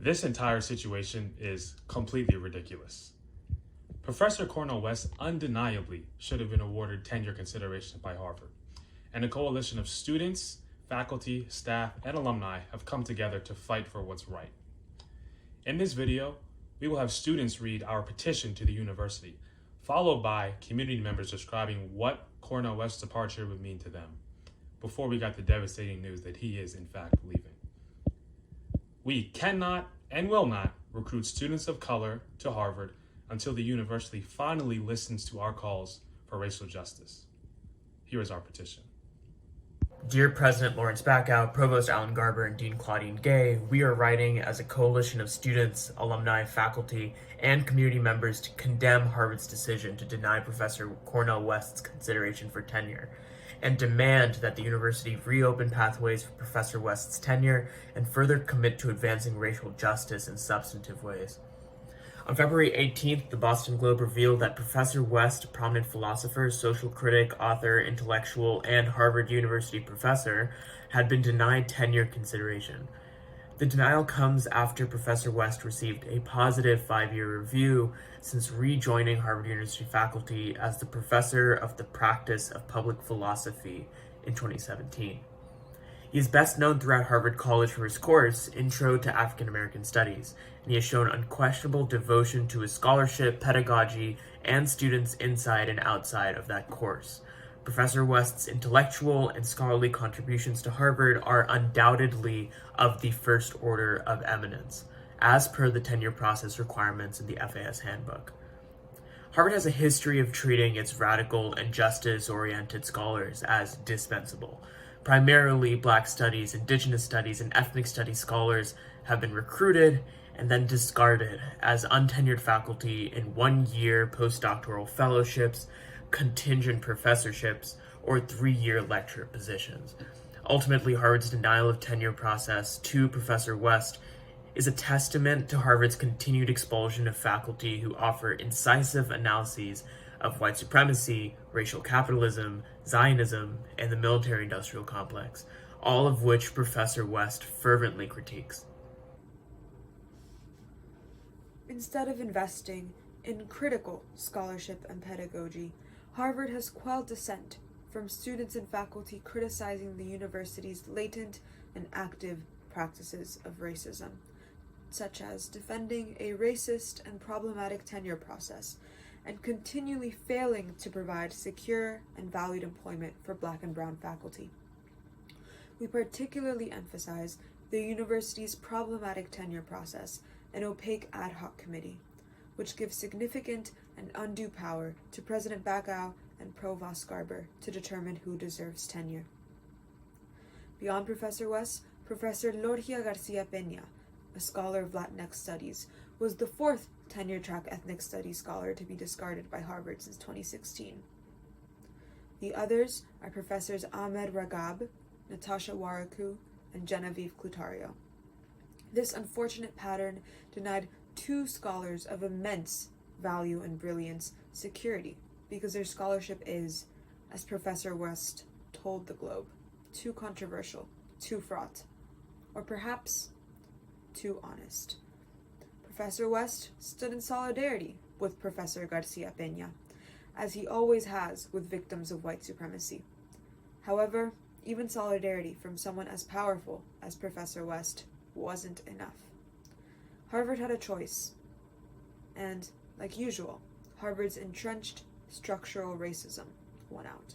This entire situation is completely ridiculous. Professor Cornel West undeniably should have been awarded tenure consideration by Harvard, and a coalition of students, faculty, staff, and alumni have come together to fight for what's right. In this video, we will have students read our petition to the university, followed by community members describing what Cornel West's departure would mean to them, before we got the devastating news that he is in fact leaving. We cannot and will not recruit students of color to Harvard until the university finally listens to our calls for racial justice. Here is our petition. Dear President Lawrence Bacow, Provost Alan Garber, and Dean Claudine Gay, we are writing as a coalition of students, alumni, faculty, and community members to condemn Harvard's decision to deny Professor Cornel West's consideration for tenure, and demand that the university reopen pathways for Professor West's tenure and further commit to advancing racial justice in substantive ways. On February 18th, the Boston Globe revealed that Professor West, a prominent philosopher, social critic, author, intellectual, and Harvard University professor, had been denied tenure consideration. The denial comes after Professor West received a positive 5-year review since rejoining Harvard University faculty as the professor of the practice of public philosophy in 2017. He is best known throughout Harvard College for his course, Intro to African American Studies, and he has shown unquestionable devotion to his scholarship, pedagogy, and students inside and outside of that course. Professor West's intellectual and scholarly contributions to Harvard are undoubtedly of the first order of eminence, as per the tenure process requirements in the FAS handbook. Harvard has a history of treating its radical and justice-oriented scholars as dispensable. Primarily, Black studies, Indigenous studies, and ethnic studies scholars have been recruited and then discarded as untenured faculty in 1-year postdoctoral fellowships, contingent professorships, or 3-year lecture positions. Ultimately, Harvard's denial of tenure process to Professor West is a testament to Harvard's continued expulsion of faculty who offer incisive analyses of white supremacy, racial capitalism, Zionism, and the military-industrial complex, all of which Professor West fervently critiques. Instead of investing in critical scholarship and pedagogy, Harvard has quelled dissent from students and faculty criticizing the university's latent and active practices of racism, such as defending a racist and problematic tenure process, and continually failing to provide secure and valued employment for Black and Brown faculty. We particularly emphasize the university's problematic tenure process and opaque ad hoc committee, which gives significant and undue power to President Bacow and Provost Garber to determine who deserves tenure. Beyond Professor West, Professor Lorgia Garcia Peña, a scholar of Latinx studies, was the 4th tenure-track ethnic studies scholar to be discarded by Harvard since 2016. The others are Professors Ahmed Ragab, Natasha Waraku, and Genevieve Clutario. This unfortunate pattern denied 2 scholars of immense value and brilliance security because their scholarship is, as Professor West told the Globe, too controversial, too fraught, or perhaps too honest. Professor West stood in solidarity with Professor Garcia Peña, as he always has with victims of white supremacy. However, even solidarity from someone as powerful as Professor West wasn't enough. Harvard had a choice, and, like usual, Harvard's entrenched structural racism won out.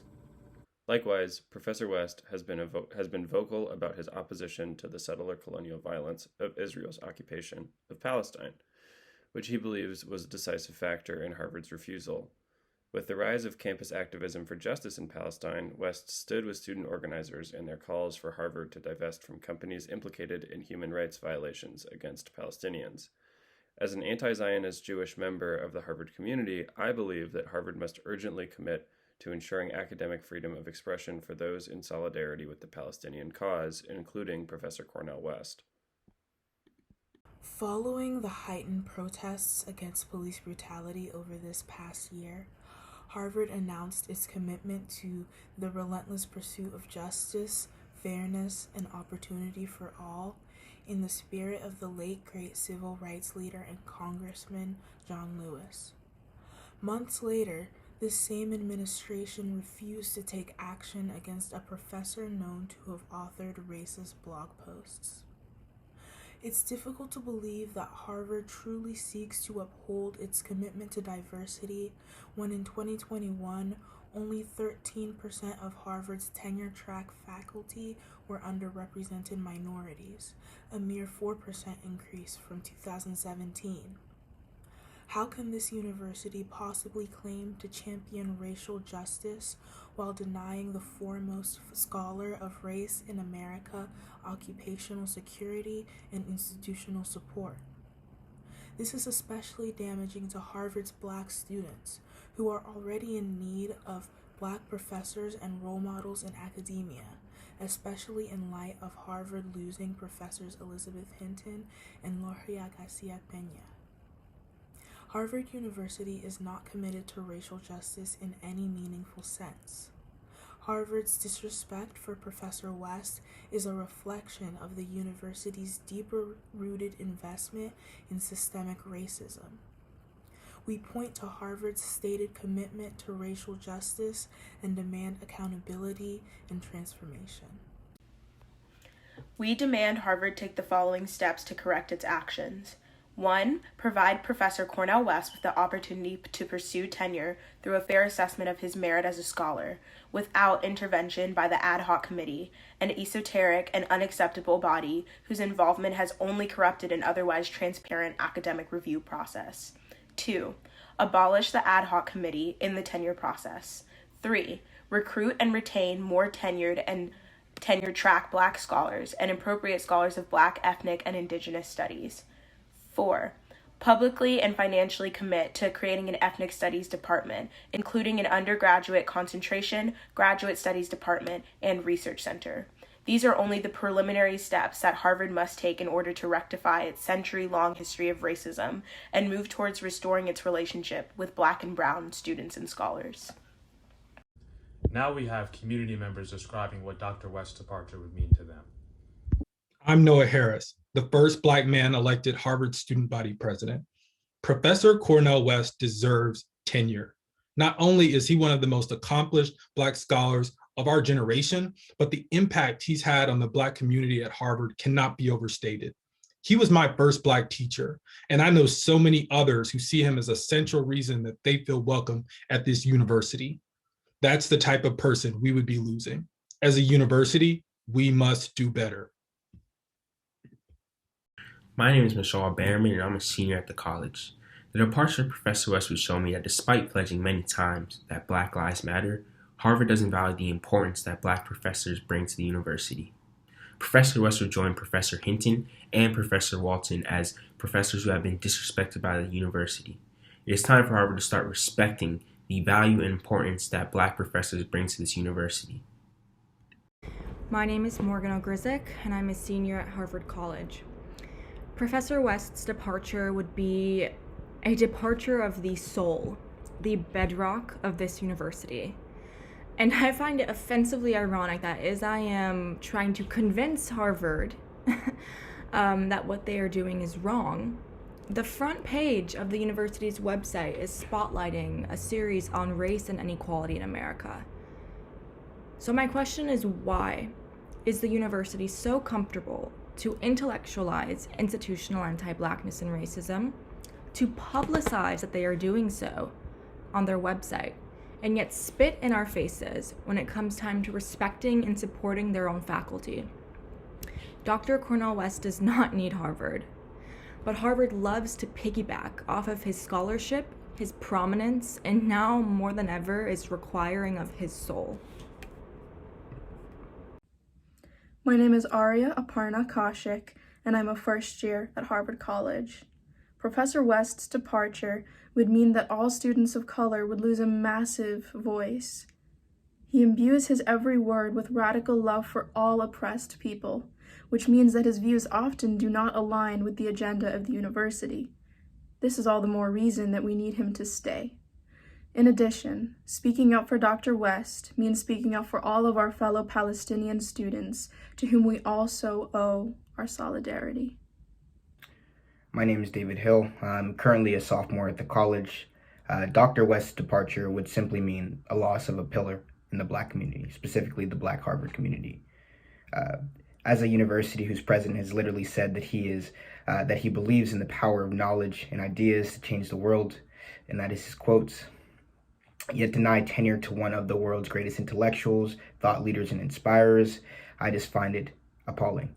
Likewise, Professor West has been vocal about his opposition to the settler colonial violence of Israel's occupation of Palestine, which he believes was a decisive factor in Harvard's refusal. With the rise of campus activism for justice in Palestine, West stood with student organizers in their calls for Harvard to divest from companies implicated in human rights violations against Palestinians. As an anti-Zionist Jewish member of the Harvard community, I believe that Harvard must urgently commit to ensuring academic freedom of expression for those in solidarity with the Palestinian cause, including Professor Cornel West. Following the heightened protests against police brutality over this past year, Harvard announced its commitment to the relentless pursuit of justice, fairness, and opportunity for all in the spirit of the late great civil rights leader and Congressman John Lewis. Months later, this same administration refused to take action against a professor known to have authored racist blog posts. It's difficult to believe that Harvard truly seeks to uphold its commitment to diversity when in 2021, only 13% of Harvard's tenure-track faculty were underrepresented minorities, a mere 4% increase from 2017. How can this university possibly claim to champion racial justice while denying the foremost scholar of race in America occupational security and institutional support? This is especially damaging to Harvard's Black students, who are already in need of Black professors and role models in academia, especially in light of Harvard losing Professors Elizabeth Hinton and Loria Garcia-Peña. Harvard University is not committed to racial justice in any meaningful sense. Harvard's disrespect for Professor West is a reflection of the university's deeper-rooted investment in systemic racism. We point to Harvard's stated commitment to racial justice and demand accountability and transformation. We demand Harvard take the following steps to correct its actions. 1. Provide Professor Cornel West with the opportunity to pursue tenure through a fair assessment of his merit as a scholar, without intervention by the ad hoc committee, an esoteric and unacceptable body whose involvement has only corrupted an otherwise transparent academic review process. 2. Abolish the ad hoc committee in the tenure process. 3. Recruit and retain more tenured and tenure-track Black scholars and appropriate scholars of Black, ethnic, and Indigenous studies. 4. Publicly and financially commit to creating an ethnic studies department, including an undergraduate concentration, graduate studies department, and research center. These are only the preliminary steps that Harvard must take in order to rectify its century-long history of racism and move towards restoring its relationship with Black and brown students and scholars. Now we have community members describing what Dr. West's departure would mean to them. I'm Noah Harris, the first Black man elected Harvard student body president. Professor Cornel West deserves tenure. Not only is he one of the most accomplished Black scholars of our generation, but the impact he's had on the Black community at Harvard cannot be overstated. He was my first Black teacher, and I know so many others who see him as a central reason that they feel welcome at this university. That's the type of person we would be losing. As a university, we must do better. My name is Michelle Behrman, and I'm a senior at the college. The departure of Professor West would show me that despite pledging many times that Black Lives Matter, Harvard doesn't value the importance that Black professors bring to the university. Professor West would join Professor Hinton and Professor Walton as professors who have been disrespected by the university. It is time for Harvard to start respecting the value and importance that Black professors bring to this university. My name is Morgan Ogrizik, and I'm a senior at Harvard College. Professor West's departure would be a departure of the soul, the bedrock of this university. And I find it offensively ironic that as I am trying to convince Harvard that what they are doing is wrong, the front page of the university's website is spotlighting a series on race and inequality in America. So my question is, why is the university so comfortable to intellectualize institutional anti-Blackness and racism, to publicize that they are doing so on their website, and yet spit in our faces when it comes time to respecting and supporting their own faculty? Dr. Cornel West does not need Harvard, but Harvard loves to piggyback off of his scholarship, his prominence, and now more than ever is requiring of his soul. My name is Arya Aparna Kaushik, and I'm a first year at Harvard College. Professor West's departure would mean that all students of color would lose a massive voice. He imbues his every word with radical love for all oppressed people, which means that his views often do not align with the agenda of the university. This is all the more reason that we need him to stay. In addition, speaking up for Dr. West means speaking up for all of our fellow Palestinian students to whom we also owe our solidarity. My name is David Hill. I'm currently a sophomore at the college. Dr. West's departure would simply mean a loss of a pillar in the Black community, specifically the Black Harvard community. As a university whose president has literally said that he believes in the power of knowledge and ideas to change the world, and that is his quotes, yet denied tenure to one of the world's greatest intellectuals, thought leaders, and inspirers, I just find it appalling.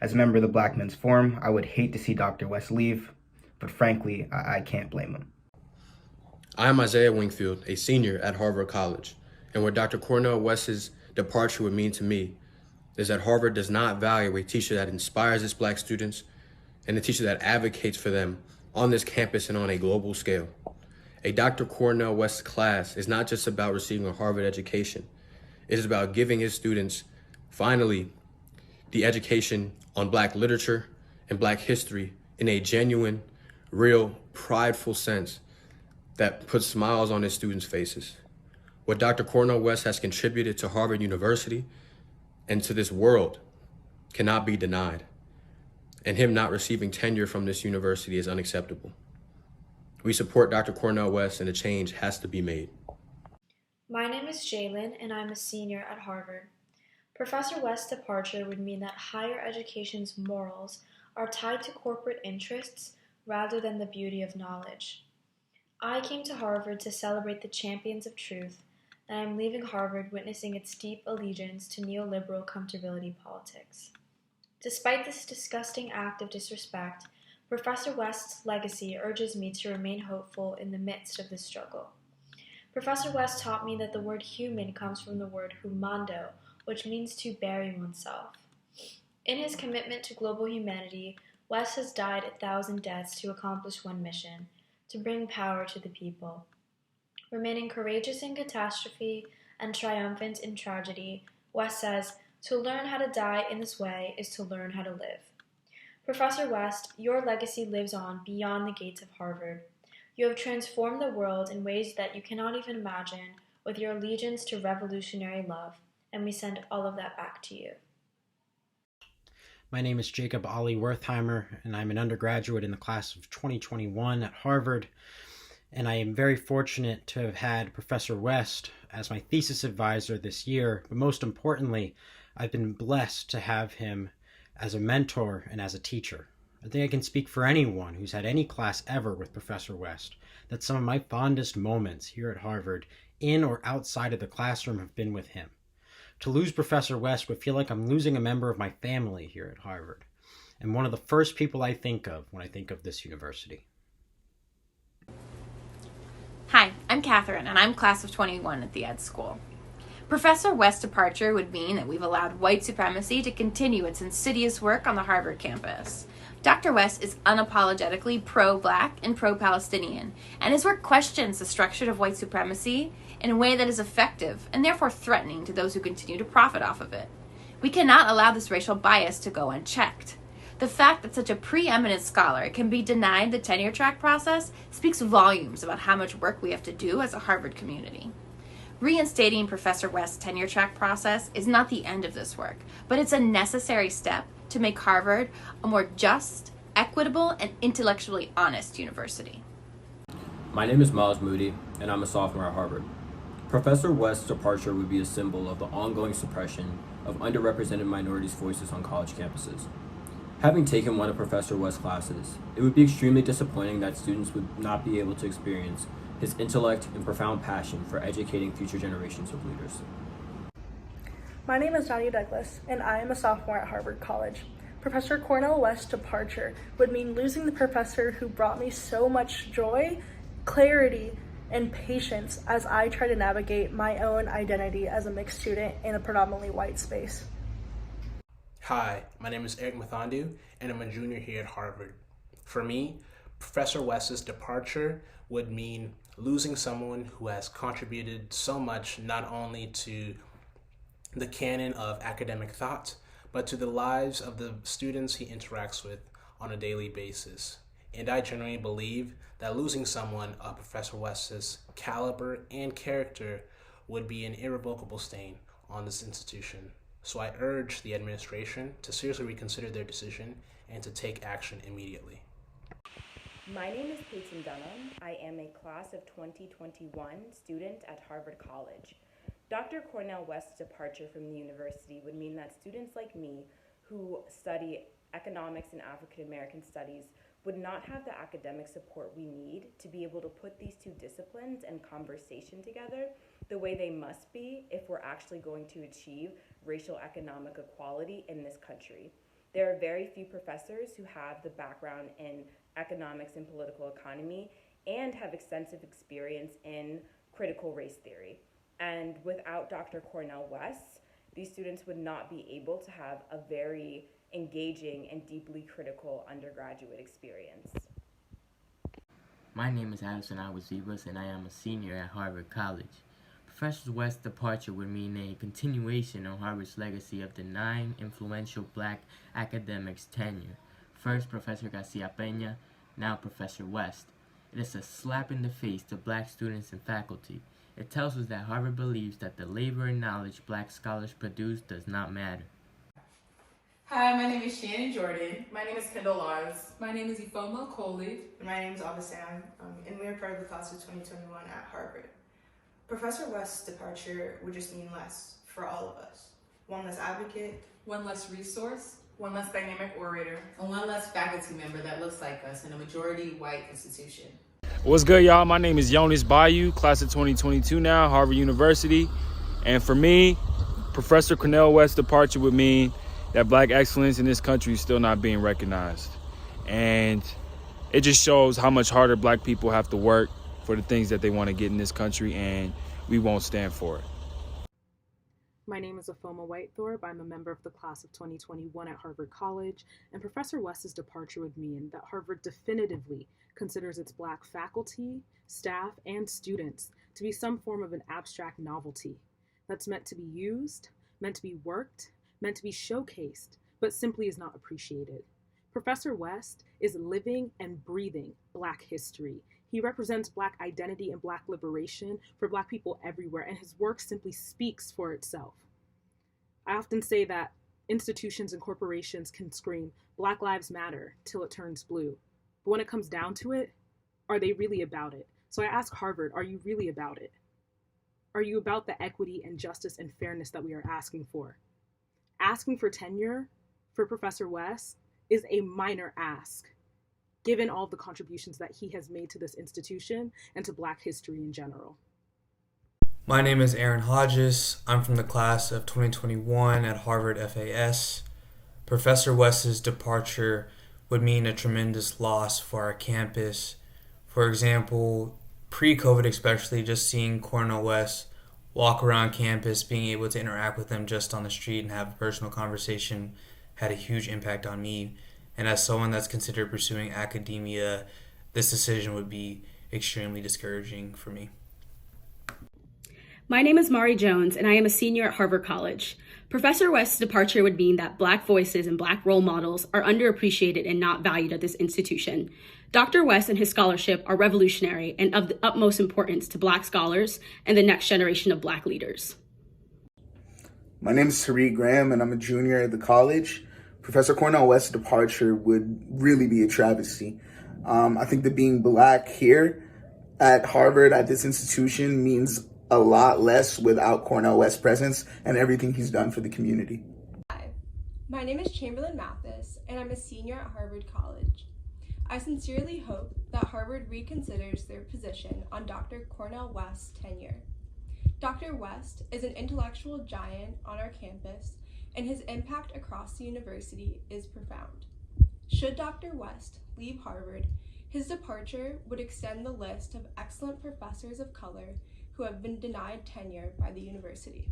As a member of the Black Men's Forum, I would hate to see Dr. West leave, but frankly, I can't blame him. I am Isaiah Wingfield, a senior at Harvard College, and what Dr. Cornel West's departure would mean to me is that Harvard does not value a teacher that inspires its Black students and a teacher that advocates for them on this campus and on a global scale. A Dr. Cornel West class is not just about receiving a Harvard education. It is about giving his students, finally, the education on Black literature and Black history in a genuine, real, prideful sense that puts smiles on his students' faces. What Dr. Cornel West has contributed to Harvard University and to this world cannot be denied, and him not receiving tenure from this university is unacceptable. We support Dr. Cornel West, and a change has to be made. My name is Jalen, and I'm a senior at Harvard. Professor West's departure would mean that higher education's morals are tied to corporate interests rather than the beauty of knowledge. I came to Harvard to celebrate the champions of truth, and I'm leaving Harvard witnessing its deep allegiance to neoliberal comfortability politics. Despite this disgusting act of disrespect, Professor West's legacy urges me to remain hopeful in the midst of this struggle. Professor West taught me that the word human comes from the word humando, which means to bury oneself. In his commitment to global humanity, West has died 1,000 deaths to accomplish one mission: to bring power to the people. Remaining courageous in catastrophe and triumphant in tragedy, West says, "To learn how to die in this way is to learn how to live." Professor West, your legacy lives on beyond the gates of Harvard. You have transformed the world in ways that you cannot even imagine with your allegiance to revolutionary love, and we send all of that back to you. My name is Jacob Ollie Wertheimer, and I'm an undergraduate in the class of 2021 at Harvard, and I am very fortunate to have had Professor West as my thesis advisor this year, but most importantly, I've been blessed to have him as a mentor and as a teacher. I think I can speak for anyone who's had any class ever with Professor West that some of my fondest moments here at Harvard, in or outside of the classroom, have been with him. To lose Professor West would feel like I'm losing a member of my family here at Harvard, and one of the first people I think of when I think of this university. Hi, I'm Catherine, and I'm class of 21 at the Ed School. Professor West's departure would mean that we've allowed white supremacy to continue its insidious work on the Harvard campus. Dr. West is unapologetically pro-Black and pro-Palestinian, and his work questions the structure of white supremacy in a way that is effective and therefore threatening to those who continue to profit off of it. We cannot allow this racial bias to go unchecked. The fact that such a preeminent scholar can be denied the tenure track process speaks volumes about how much work we have to do as a Harvard community. Reinstating Professor West's tenure track process is not the end of this work, but it's a necessary step to make Harvard a more just, equitable, and intellectually honest university. My name is Miles Moody, and I'm a sophomore at Harvard. Professor West's departure would be a symbol of the ongoing suppression of underrepresented minorities' voices on college campuses. Having taken one of Professor West's classes, it would be extremely disappointing that students would not be able to experience his intellect and profound passion for educating future generations of leaders. My name is Nadia Douglas, and I am a sophomore at Harvard College. Professor Cornel West's departure would mean losing the professor who brought me so much joy, clarity, and patience as I try to navigate my own identity as a mixed student in a predominantly white space. Hi, my name is Eric Mathandu, and I'm a junior here at Harvard. For me, Professor West's departure would mean losing someone who has contributed so much not only to the canon of academic thought, but to the lives of the students he interacts with on a daily basis. And I genuinely believe that losing someone of Professor West's caliber and character would be an irrevocable stain on this institution. So I urge the administration to seriously reconsider their decision and to take action immediately. My name is Petition. I am a class of 2021 student at Harvard College. Dr. Cornel West's departure from the university would mean that students like me who study economics and African American studies would not have the academic support we need to be able to put these two disciplines and conversation together the way they must be if we're actually going to achieve racial economic equality in this country. There are very few professors who have the background in economics and political economy and have extensive experience in critical race theory. And without Dr. Cornel West, these students would not be able to have a very engaging and deeply critical undergraduate experience. My name is Addison Awazivas, and I am a senior at Harvard College. Professor West's departure would mean a continuation of Harvard's legacy of denying influential black academics tenure. First, Professor Garcia Peña, now Professor West. It is a slap in the face to black students and faculty. It tells us that Harvard believes that the labor and knowledge black scholars produce does not matter. Hi, my name is Shannon Jordan. My name is Kendall Lars. My name is Ifoma Coley. And my name is Abasam, and we are part of the class of 2021 at Harvard. Professor West's departure would just mean less for all of us. One less advocate, one less resource, one less dynamic orator, and one less faculty member that looks like us in a majority white institution. What's good, y'all? My name is Jonas Bayou, class of 2022 now, Harvard University. And for me, Professor Cornel West's departure would mean that black excellence in this country is still not being recognized. And it just shows how much harder black people have to work for the things that they want to get in this country, and we won't stand for it. My name is Afoma Whitethorpe. I'm a member of the class of 2021 at Harvard College, and Professor West's departure would mean that Harvard definitively considers its black faculty, staff, and students to be some form of an abstract novelty that's meant to be used, meant to be worked, meant to be showcased, but simply is not appreciated. Professor West is living and breathing black history. He represents black identity and black liberation for black people everywhere, and his work simply speaks for itself. I often say that institutions and corporations can scream, "Black Lives Matter," till it turns blue. But when it comes down to it, are they really about it? So I ask Harvard, are you really about it? Are you about the equity and justice and fairness that we are asking for? Asking for tenure for Professor West is a minor ask, given all the contributions that he has made to this institution and to black history in general. My name is Aaron Hodges. I'm from the class of 2021 at Harvard FAS. Professor West's departure would mean a tremendous loss for our campus. For example, pre-COVID especially, just seeing Cornel West walk around campus, being able to interact with them just on the street and have a personal conversation had a huge impact on me. And as someone that's considered pursuing academia, this decision would be extremely discouraging for me. My name is Mari Jones, and I am a senior at Harvard College. Professor West's departure would mean that Black voices and Black role models are underappreciated and not valued at this institution. Dr. West and his scholarship are revolutionary and of the utmost importance to Black scholars and the next generation of Black leaders. My name is Tariq Graham, and I'm a junior at the college. Professor Cornel West's departure would really be a travesty. I think that being Black here at Harvard, at this institution, means a lot less without Cornel West's presence and everything he's done for the community. Hi, my name is Chamberlain Mathis, and I'm a senior at Harvard College. I sincerely hope that Harvard reconsiders their position on Dr. Cornel West's tenure. Dr. West is an intellectual giant on our campus, and his impact across the university is profound. Should Dr. West leave Harvard, his departure would extend the list of excellent professors of color who have been denied tenure by the university.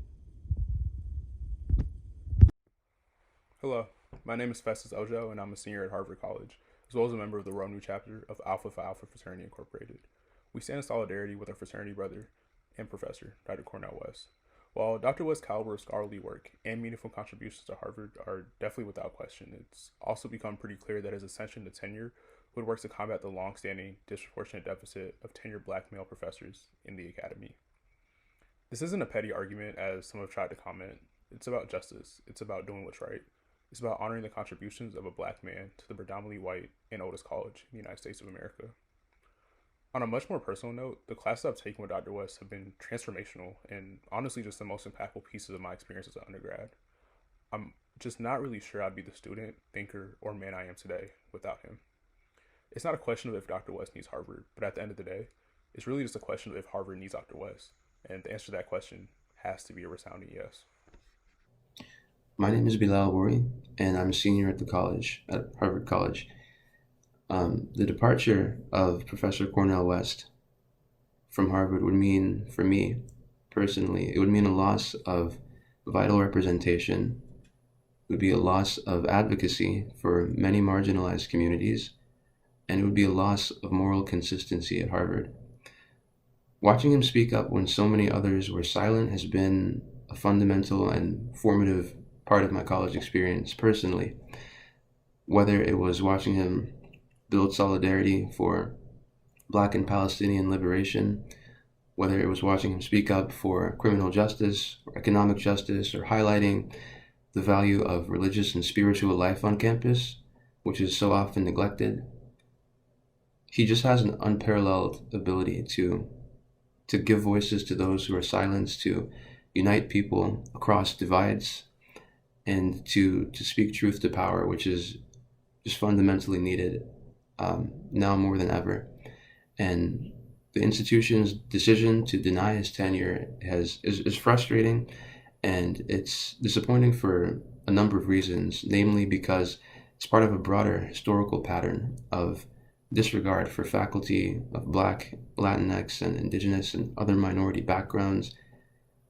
Hello, my name is Festus Ojo, and I'm a senior at Harvard College, as well as a member of the Rho Nu chapter of Alpha Phi Alpha Fraternity Incorporated. We stand in solidarity with our fraternity brother and professor, Dr. Cornel West. While Dr. West's caliber of scholarly work and meaningful contributions to Harvard are definitely without question, it's also become pretty clear that his ascension to tenure would work to combat the long-standing disproportionate deficit of tenured Black male professors in the academy. This isn't a petty argument, as some have tried to comment. It's about justice. It's about doing what's right. It's about honoring the contributions of a black man to the predominantly white and oldest college in the United States of America. On a much more personal note, the classes I've taken with Dr. West have been transformational and honestly just the most impactful pieces of my experience as an undergrad. I'm just not really sure I'd be the student, thinker, or man I am today without him. It's not a question of if Dr. West needs Harvard, but at the end of the day, it's really just a question of if Harvard needs Dr. West. And the answer to that question has to be a resounding yes. My name is Bilal Wari, and I'm a senior at Harvard College. The departure of Professor Cornel West from Harvard would mean, for me personally, it would mean a loss of vital representation. It would be a loss of advocacy for many marginalized communities, and it would be a loss of moral consistency at Harvard. Watching him speak up when so many others were silent has been a fundamental and formative part of my college experience personally. Whether it was watching him build solidarity for Black and Palestinian liberation, whether it was watching him speak up for criminal justice or economic justice, or highlighting the value of religious and spiritual life on campus, which is so often neglected. He just has an unparalleled ability to give voices to those who are silenced, to unite people across divides, and to speak truth to power, which is just fundamentally needed now more than ever. And the institution's decision to deny his tenure is frustrating, and it's disappointing for a number of reasons, namely because it's part of a broader historical pattern of disregard for faculty of Black, Latinx, and Indigenous and other minority backgrounds.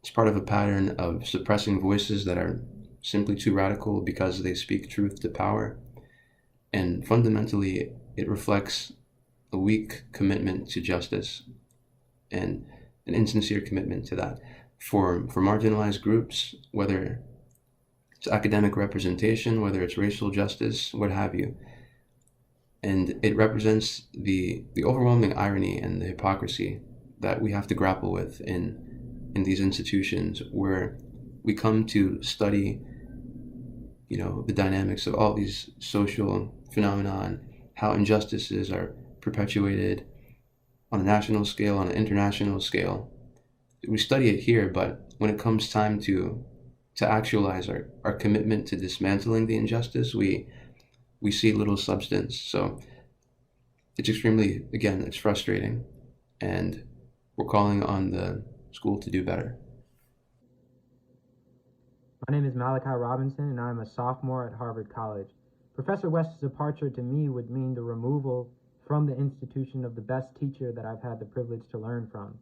It's part of a pattern of suppressing voices that are simply too radical because they speak truth to power. And fundamentally, it reflects a weak commitment to justice and an insincere commitment to that. For marginalized groups, whether it's academic representation, whether it's racial justice, what have you. And it represents the overwhelming irony and the hypocrisy that we have to grapple with in these institutions, where we come to study, the dynamics of all these social phenomena and how injustices are perpetuated on a national scale, on an international scale. We study it here, but when it comes time to actualize our commitment to dismantling the injustice, we see little substance. So it's it's frustrating, and we're calling on the school to do better. My name is Malachi Robinson, and I'm a sophomore at Harvard College. Professor West's departure to me would mean the removal from the institution of the best teacher that I've had the privilege to learn from.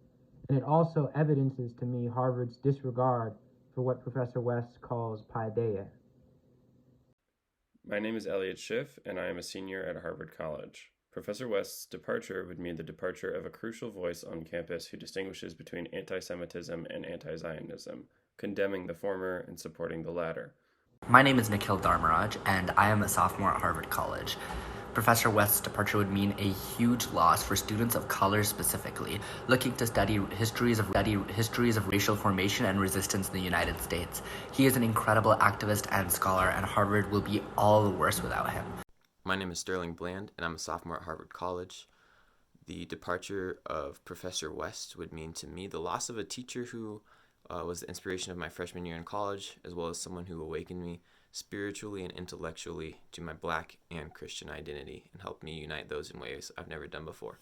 And it also evidences to me Harvard's disregard for what Professor West calls paideia. My name is Elliot Schiff, and I am a senior at Harvard College. Professor West's departure would mean the departure of a crucial voice on campus who distinguishes between anti-Semitism and anti-Zionism, condemning the former and supporting the latter. My name is Nikhil Dharmaraj, and I am a sophomore at Harvard College. Professor West's departure would mean a huge loss for students of color specifically, looking to study histories of racial formation and resistance in the United States. He is an incredible activist and scholar, and Harvard will be all the worse without him. My name is Sterling Bland, and I'm a sophomore at Harvard College. The departure of Professor West would mean to me the loss of a teacher who was the inspiration of my freshman year in college, as well as someone who awakened me spiritually and intellectually to my Black and Christian identity and helped me unite those in ways I've never done before.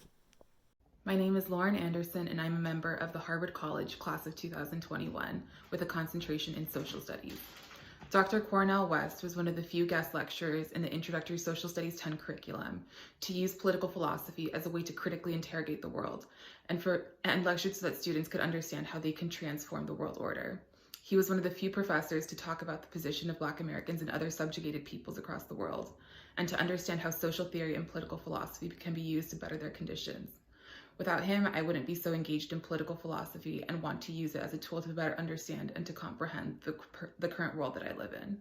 My name is Lauren Anderson, and I'm a member of the Harvard College class of 2021 with a concentration in social studies. Dr. Cornel West was one of the few guest lecturers in the Introductory Social Studies 10 curriculum to use political philosophy as a way to critically interrogate the world and lectured so that students could understand how they can transform the world order. He was one of the few professors to talk about the position of Black Americans and other subjugated peoples across the world, and to understand how social theory and political philosophy can be used to better their conditions. Without him, I wouldn't be so engaged in political philosophy and want to use it as a tool to better understand and to comprehend the current world that I live in.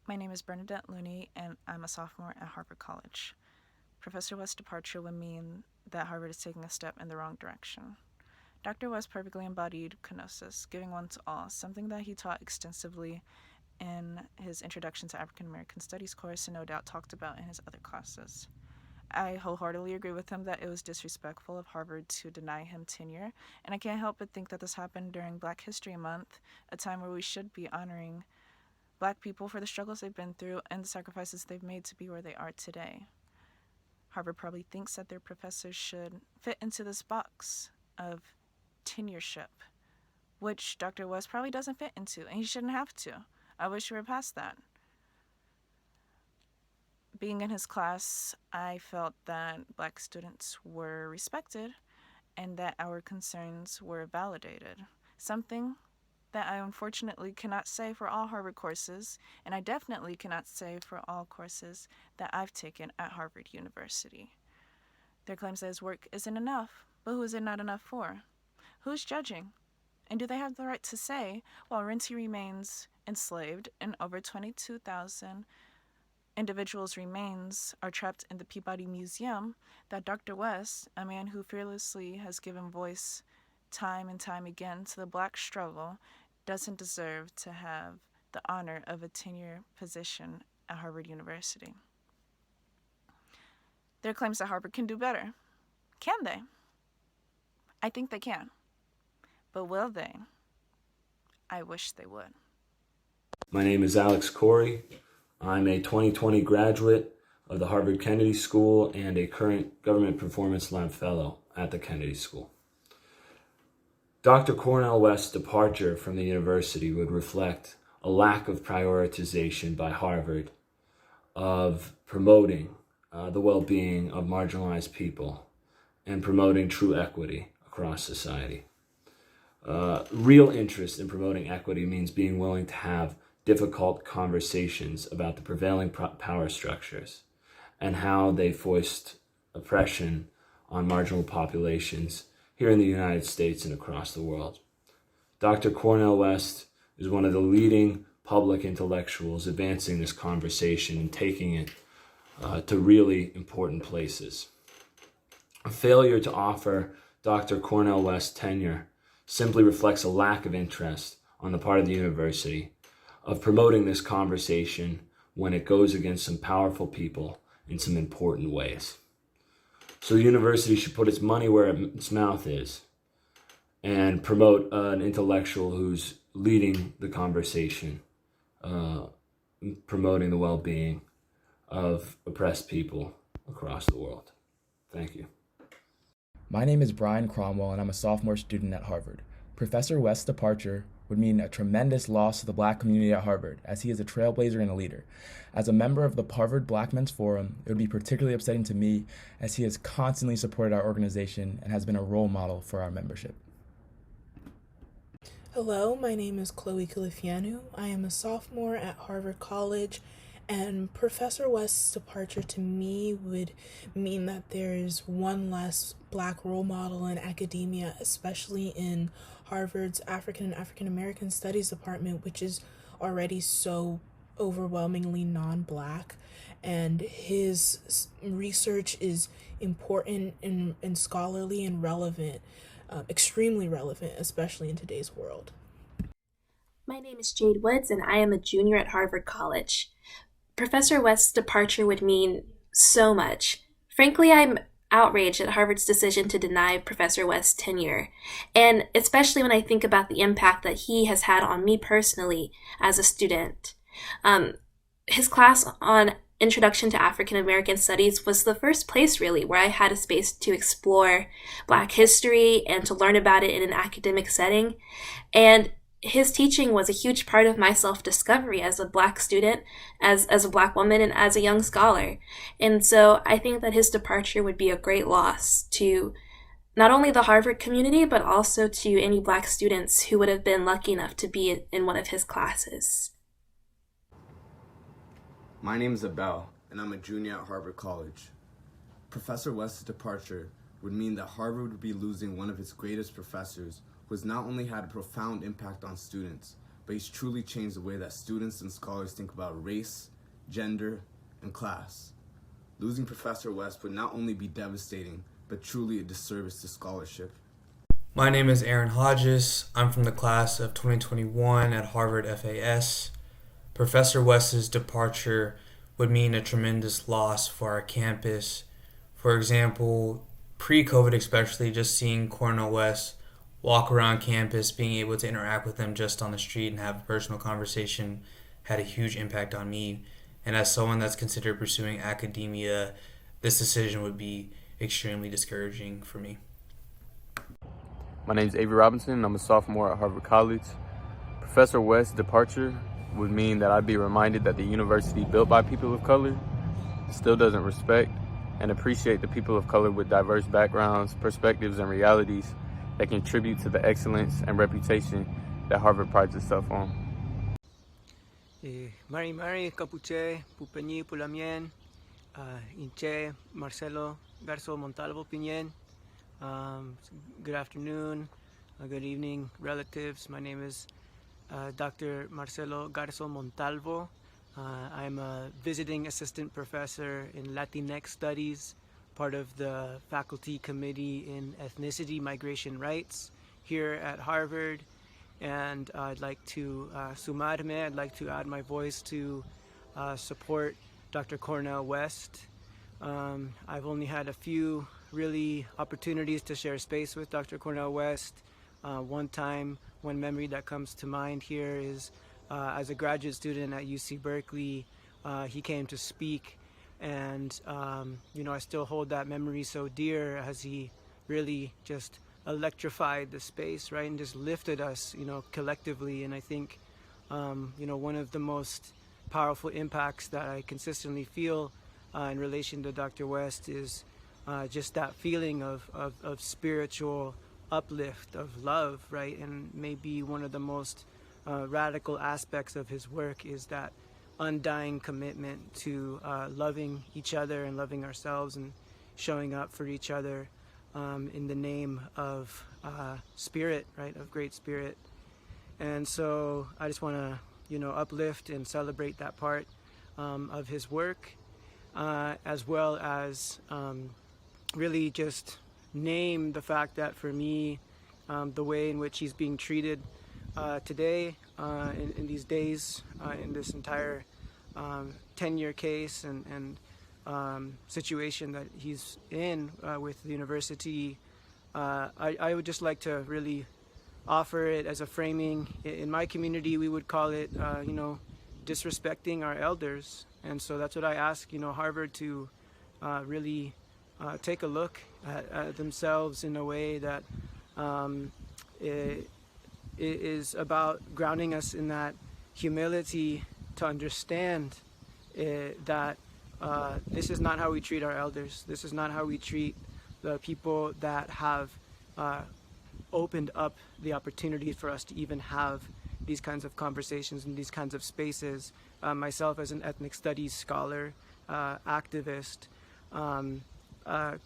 My name is Bernadette Looney, and I'm a sophomore at Harvard College. Professor West's departure would mean that Harvard is taking a step in the wrong direction. Dr. West perfectly embodied kenosis, giving one to all, something that he taught extensively in his Introduction to African American Studies course and no doubt talked about in his other classes. I wholeheartedly agree with him that it was disrespectful of Harvard to deny him tenure, and I can't help but think that this happened during Black History Month, a time where we should be honoring Black people for the struggles they've been through and the sacrifices they've made to be where they are today. Harvard probably thinks that their professors should fit into this box of tenureship, which Dr. West probably doesn't fit into, and he shouldn't have to. I wish we were past that. Being in his class, I felt that Black students were respected and that our concerns were validated, something that I unfortunately cannot say for all Harvard courses, and I definitely cannot say for all courses that I've taken at Harvard University. Their claims that his work isn't enough, but who is it not enough for? Who's judging? And do they have the right to say, while Rinty remains enslaved and over 22,000 individuals' remains are trapped in the Peabody Museum, that Dr. West, a man who fearlessly has given voice time and time again to the Black struggle, doesn't deserve to have the honor of a tenure position at Harvard University? There are claims that Harvard can do better. Can they? I think they can. But will they? I wish they would. My name is Alex Corey. I'm a 2020 graduate of the Harvard Kennedy School and a current Government Performance Lab Fellow at the Kennedy School. Dr. Cornel West's departure from the university would reflect a lack of prioritization by Harvard of promoting the well-being of marginalized people and promoting true equity across society. Real interest in promoting equity means being willing to have difficult conversations about the prevailing power structures and how they foist oppression on marginal populations here in the United States and across the world. Dr. Cornel West is one of the leading public intellectuals advancing this conversation and taking it to really important places. A failure to offer Dr. Cornel West tenure simply reflects a lack of interest on the part of the university of promoting this conversation when it goes against some powerful people in some important ways. So the university should put its money where its mouth is and promote an intellectual who's leading the conversation, promoting the well-being of oppressed people across the world. Thank you. My name is Brian Cromwell, and I'm a sophomore student at Harvard. Professor West's departure would mean a tremendous loss to the Black community at Harvard, as he is a trailblazer and a leader. As a member of the Harvard Black Men's Forum, it would be particularly upsetting to me, as he has constantly supported our organization and has been a role model for our membership. Hello, my name is Chloe Califiano. I am a sophomore at Harvard College, and Professor West's departure to me would mean that there is one less Black role model in academia, especially in Harvard's African and African American Studies department, which is already so overwhelmingly non-Black, and his research is important and scholarly and relevant, extremely relevant, especially in today's world. My name is Jade Woods, and I am a junior at Harvard College. Professor West's departure would mean so much. Frankly, I'm outraged at Harvard's decision to deny Professor West tenure, and especially when I think about the impact that he has had on me personally as a student. His class on Introduction to African American Studies was the first place, really, where I had a space to explore Black history and to learn about it in an academic setting. And his teaching was a huge part of my self-discovery as a Black student, as a Black woman, and as a young scholar. And so I think that his departure would be a great loss to not only the Harvard community, but also to any Black students who would have been lucky enough to be in one of his classes. My name is Abel, and I'm a junior at Harvard College. Professor West's departure would mean that Harvard would be losing one of its greatest professors, who has not only had a profound impact on students, but he's truly changed the way that students and scholars think about race, gender, and class. Losing Professor West would not only be devastating, but truly a disservice to scholarship. My name is Aaron Hodges. I'm from the class of 2021 at Harvard FAS. Professor West's departure would mean a tremendous loss for our campus. For example, pre-COVID especially, just seeing Cornel West walk around campus, being able to interact with them just on the street and have a personal conversation had a huge impact on me. And as someone that's considered pursuing academia, this decision would be extremely discouraging for me. My name is Avery Robinson, and I'm a sophomore at Harvard College. Professor West's departure would mean that I'd be reminded that the university built by people of color still doesn't respect and appreciate the people of color with diverse backgrounds, perspectives, and realities that contribute to the excellence and reputation that Harvard prides itself on. Mari Capuche, Pupeñi Pulamien, Inche Marcelo Garzo Montalvo Pinien. Good afternoon, good evening, relatives. My name is Dr. Marcelo Garzo Montalvo. I'm a visiting assistant professor in Latinx Studies, part of the faculty committee in ethnicity, migration rights here at Harvard. And I'd like to sumarme, I'd like to add my voice to support Dr. Cornel West. I've only had a few really opportunities to share space with Dr. Cornel West. One memory that comes to mind here is as a graduate student at UC Berkeley, he came to speak, and I still hold that memory so dear, as he really just electrified the space, right, and just lifted us, collectively. And I think, one of the most powerful impacts that I consistently feel in relation to Dr. West is just that feeling of spiritual uplift, of love, right? And maybe one of the most radical aspects of his work is that undying commitment to loving each other and loving ourselves and showing up for each other in the name of spirit, right, of great spirit. And so I just want to, uplift and celebrate that part of his work, as well as really just name the fact that for me, the way in which he's being treated today, in these days, in this entire tenure case and situation that he's in with the university, I would just like to really offer it as a framing. In my community, we would call it, disrespecting our elders. And so that's what I ask, Harvard to really take a look at themselves in a way that it is about grounding us in that humility to understand that this is not how we treat our elders. This is not how we treat the people that have opened up the opportunity for us to even have these kinds of conversations and these kinds of spaces. Myself as an ethnic studies scholar, activist,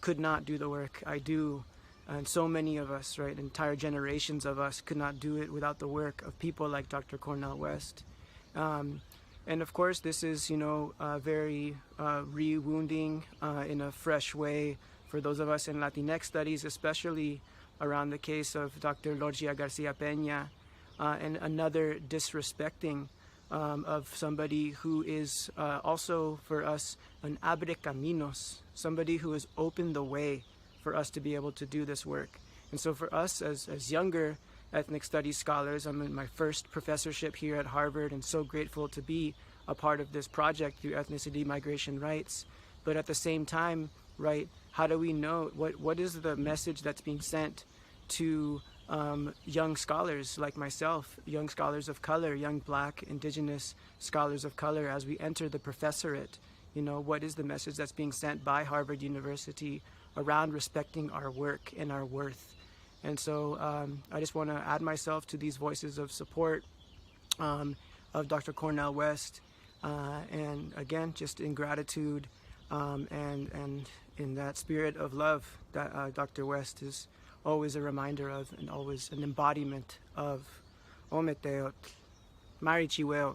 could not do the work I do. And so many of us, right, entire generations of us could not do it without the work of people like Dr. Cornel West. And of course, this is, very re-wounding in a fresh way for those of us in Latinx studies, especially around the case of Dr. Lorgia Garcia Peña, and another disrespecting of somebody who is also for us an abre caminos, somebody who has opened the way for us to be able to do this work. And so for us as younger ethnic studies scholars, I'm in my first professorship here at Harvard and so grateful to be a part of this project through ethnicity, migration rights. But at the same time, right, how do we know, what is the message that's being sent to young scholars like myself, young scholars of color, young Black, Indigenous scholars of color as we enter the professorate? What is the message that's being sent by Harvard University around respecting our work and our worth? And so I just want to add myself to these voices of support of Dr. Cornel West, and again, just in gratitude and in that spirit of love that Dr. West is always a reminder of and always an embodiment of. Ometeot, Marichiweot.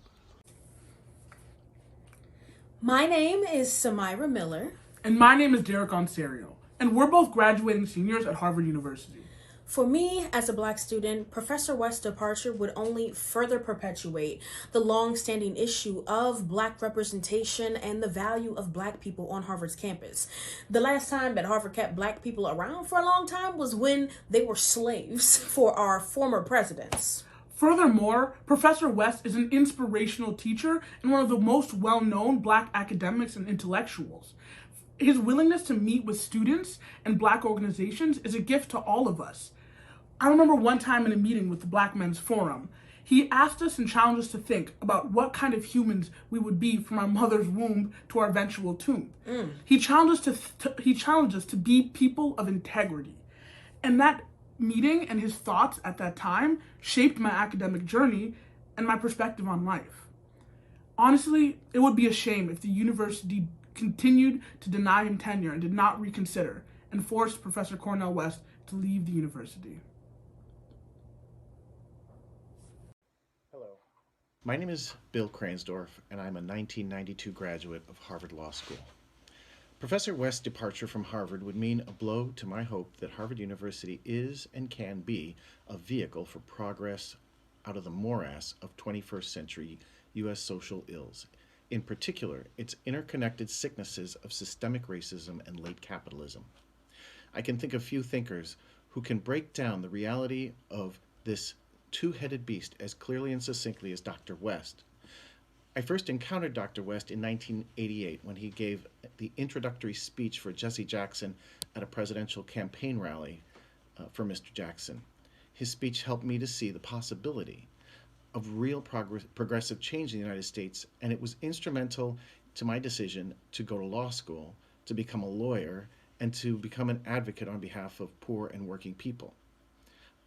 My name is Samira Miller. And my name is Derek Onsario. And we're both graduating seniors at Harvard University. For me, as a black student, Professor West's departure would only further perpetuate the long-standing issue of black representation and the value of black people on Harvard's campus. The last time that Harvard kept black people around for a long time was when they were slaves for our former presidents. Furthermore, Professor West is an inspirational teacher and one of the most well-known black academics and intellectuals. His willingness to meet with students and black organizations is a gift to all of us. I remember one time in a meeting with the Black Men's Forum, he asked us and challenged us to think about what kind of humans we would be from our mother's womb to our eventual tomb. He challenged us to be people of integrity. And that meeting and his thoughts at that time shaped my academic journey and my perspective on life. Honestly, it would be a shame if the university continued to deny him tenure and did not reconsider and forced Professor Cornel West to leave the university. Hello. My name is Bill Kransdorf, and I'm a 1992 graduate of Harvard Law School. Professor West's departure from Harvard would mean a blow to my hope that Harvard University is and can be a vehicle for progress out of the morass of 21st century U.S. social ills, in particular, its interconnected sicknesses of systemic racism and late capitalism. I can think of few thinkers who can break down the reality of this two-headed beast as clearly and succinctly as Dr. West. I first encountered Dr. West in 1988 when he gave the introductory speech for Jesse Jackson at a presidential campaign rally for Mr. Jackson. His speech helped me to see the possibility of real progressive change in the United States, and it was instrumental to my decision to go to law school, to become a lawyer, and to become an advocate on behalf of poor and working people.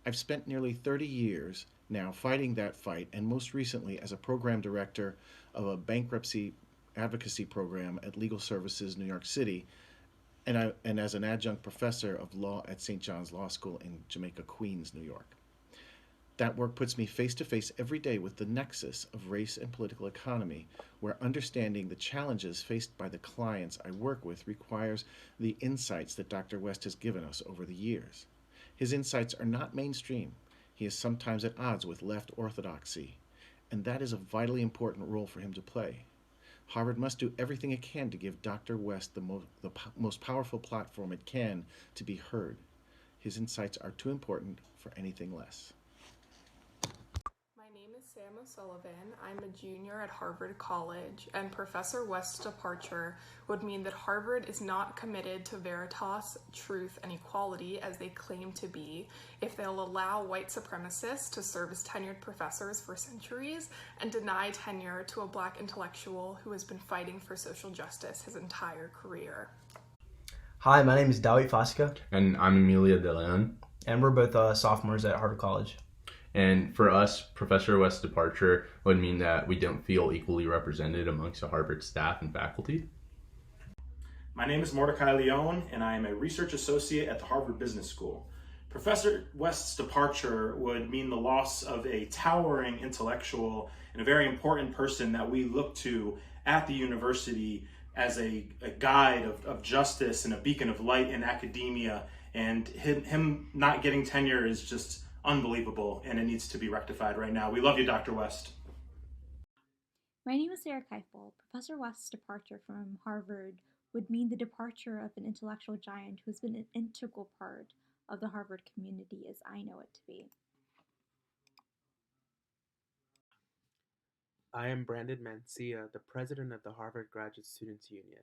I've spent nearly 30 years now fighting that fight, and most recently as a program director of a bankruptcy advocacy program at Legal Services New York City, and as an adjunct professor of law at St. John's Law School in Jamaica, Queens, New York. That work puts me face to face every day with the nexus of race and political economy, where understanding the challenges faced by the clients I work with requires the insights that Dr. West has given us over the years. His insights are not mainstream. He is sometimes at odds with left orthodoxy, and that is a vitally important role for him to play. Harvard must do everything it can to give Dr. West the most powerful platform it can to be heard. His insights are too important for anything less. My name is Sam O'Sullivan. I'm a junior at Harvard College, and Professor West's departure would mean that Harvard is not committed to veritas, truth, and equality as they claim to be if they'll allow white supremacists to serve as tenured professors for centuries and deny tenure to a black intellectual who has been fighting for social justice his entire career. Hi, my name is Dawit Fasika. And I'm Amelia De Leon. And we're both sophomores at Harvard College. And for us, Professor West's departure would mean that we don't feel equally represented amongst the Harvard staff and faculty. My name is Mordecai Leone, and I am a research associate at the Harvard Business School. Professor West's departure would mean the loss of a towering intellectual and a very important person that we look to at the university as a guide of justice and a beacon of light in academia. And him not getting tenure is just unbelievable, and it needs to be rectified right now. We love you, Dr. West. My name is Sarah Keifel. Professor West's departure from Harvard would mean the departure of an intellectual giant who has been an integral part of the Harvard community as I know it to be. I am Brandon Mancia, the president of the Harvard Graduate Students Union.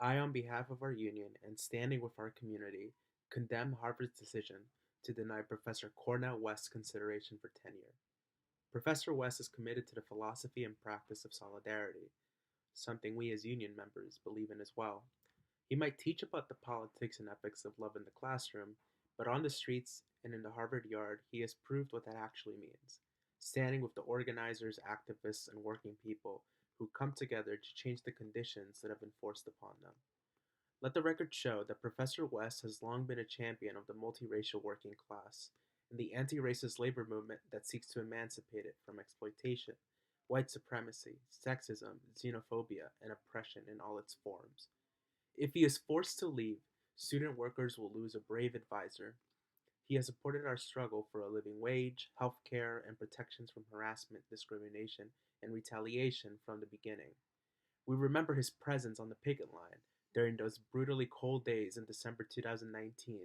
I, on behalf of our union and standing with our community, condemn Harvard's decision to deny Professor Cornel West consideration for tenure. Professor West is committed to the philosophy and practice of solidarity, something we as union members believe in as well. He might teach about the politics and ethics of love in the classroom, but on the streets and in the Harvard yard, he has proved what that actually means, standing with the organizers, activists, and working people who come together to change the conditions that have been forced upon them. Let the record show that Professor West has long been a champion of the multiracial working class and the anti-racist labor movement that seeks to emancipate it from exploitation, white supremacy, sexism, xenophobia, and oppression in all its forms. If he is forced to leave, student workers will lose a brave advisor. He has supported our struggle for a living wage, health care, and protections from harassment, discrimination, and retaliation from the beginning. We remember his presence on the picket line during those brutally cold days in December 2019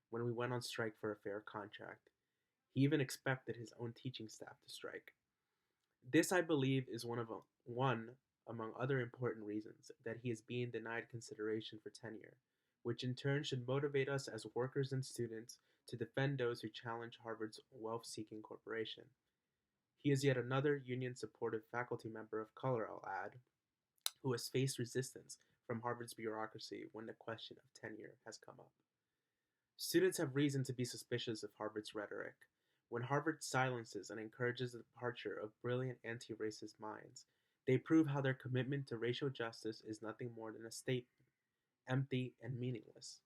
when we went on strike for a fair contract. He even expected his own teaching staff to strike. This, I believe, is one among other important reasons that he is being denied consideration for tenure, which in turn should motivate us as workers and students to defend those who challenge Harvard's wealth-seeking corporation. He is yet another union-supportive faculty member of color, I'll add, who has faced resistance from Harvard's bureaucracy when the question of tenure has come up. Students have reason to be suspicious of Harvard's rhetoric. When Harvard silences and encourages the departure of brilliant anti-racist minds, they prove how their commitment to racial justice is nothing more than a statement, empty and meaningless.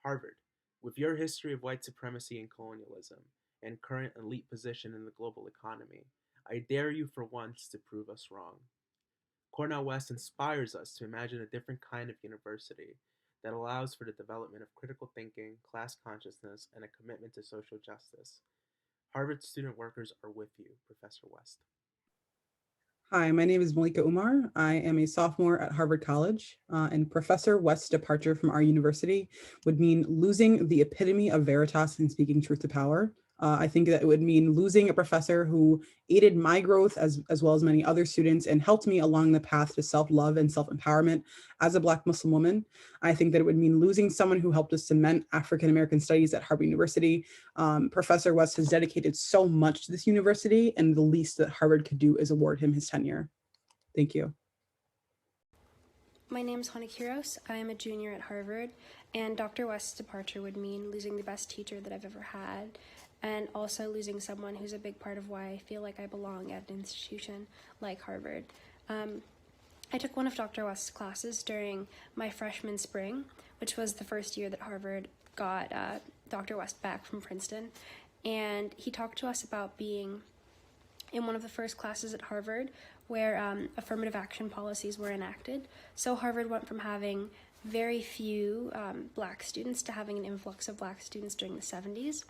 Harvard, with your history of white supremacy and colonialism, and current elite position in the global economy, I dare you for once to prove us wrong. Cornel West inspires us to imagine a different kind of university that allows for the development of critical thinking, class consciousness, and a commitment to social justice. Harvard student workers are with you, Professor West. Hi, my name is Malika Umar. I am a sophomore at Harvard College, and Professor West's departure from our university would mean losing the epitome of veritas and speaking truth to power. I think that it would mean losing a professor who aided my growth as well as many other students and helped me along the path to self-love and self-empowerment as a Black Muslim woman. I think that it would mean losing someone who helped us cement African American studies at Harvard University. Professor West has dedicated so much to this university, and the least that Harvard could do is award him his tenure. Thank you. My name is Hana Kiros. I am a junior at Harvard, and Dr. West's departure would mean losing the best teacher that I've ever had, and also losing someone who's a big part of why I feel like I belong at an institution like Harvard. I took one of Dr. West's classes during my freshman spring, which was the first year that Harvard got Dr. West back from Princeton, and he talked to us about being in one of the first classes at Harvard where affirmative action policies were enacted. So Harvard went from having very few Black students to having an influx of Black students during the 70s.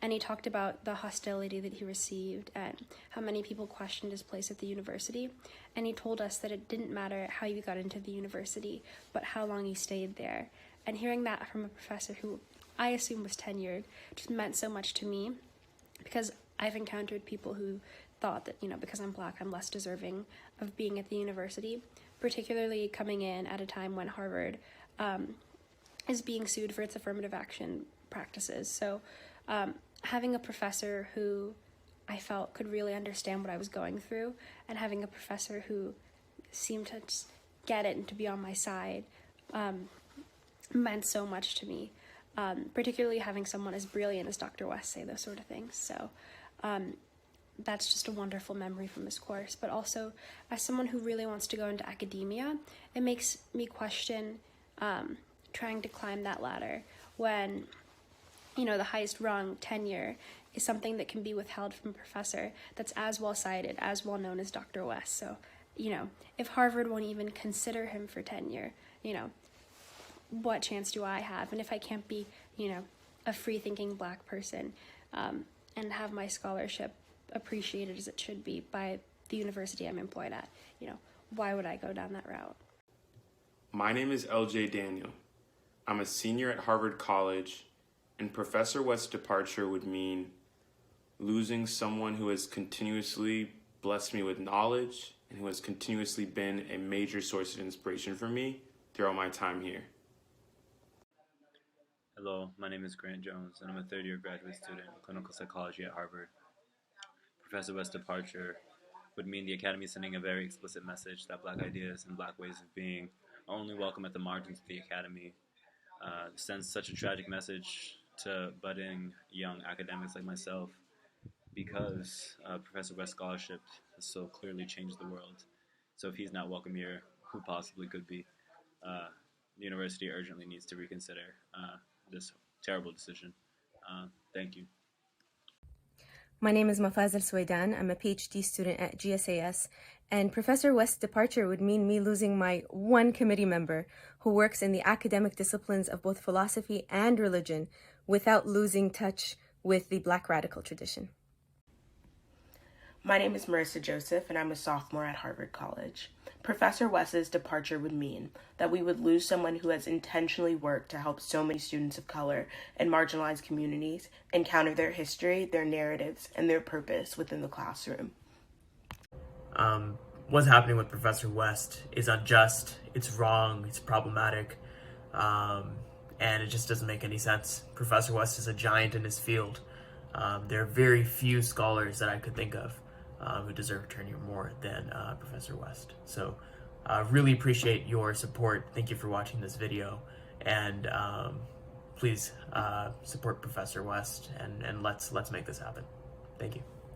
And he talked about the hostility that he received and how many people questioned his place at the university. And he told us that it didn't matter how you got into the university, but how long you stayed there. And hearing that from a professor who I assume was tenured just meant so much to me, because I've encountered people who thought that, because I'm Black, I'm less deserving of being at the university, particularly coming in at a time when Harvard is being sued for its affirmative action practices. So having a professor who I felt could really understand what I was going through, and having a professor who seemed to just get it and to be on my side meant so much to me, particularly having someone as brilliant as Dr. West say those sort of things. So that's just a wonderful memory from this course. But also, as someone who really wants to go into academia, it makes me question trying to climb that ladder when, the highest rung, tenure, is something that can be withheld from a professor that's as well-cited, as well-known as Dr. West. So, if Harvard won't even consider him for tenure, what chance do I have? And if I can't be, a free-thinking Black person and have my scholarship appreciated as it should be by the university I'm employed at, why would I go down that route? My name is LJ Daniel. I'm a senior at Harvard College, and Professor West's departure would mean losing someone who has continuously blessed me with knowledge and who has continuously been a major source of inspiration for me throughout my time here. Hello, my name is Grant Jones, and I'm a third-year graduate student in clinical psychology at Harvard. Professor West's departure would mean the Academy sending a very explicit message that Black ideas and Black ways of being are only welcome at the margins of the Academy. Sends such a tragic message to budding young academics like myself, because Professor West's scholarship has so clearly changed the world. So if he's not welcome here, who possibly could be? The university urgently needs to reconsider this terrible decision. Thank you. My name is Mafaz Al-Suwaidan. I'm a PhD student at GSAS, and Professor West's departure would mean me losing my one committee member who works in the academic disciplines of both philosophy and religion without losing touch with the Black radical tradition. My name is Marissa Joseph, and I'm a sophomore at Harvard College. Professor West's departure would mean that we would lose someone who has intentionally worked to help so many students of color and marginalized communities encounter their history, their narratives, and their purpose within the classroom. What's happening with Professor West is unjust, it's wrong, it's problematic, and it just doesn't make any sense. Professor West is a giant in his field. There are very few scholars that I could think of who deserve tenure more than Professor West. So really appreciate your support. Thank you for watching this video, and please support Professor West, and let's make this happen. Thank you.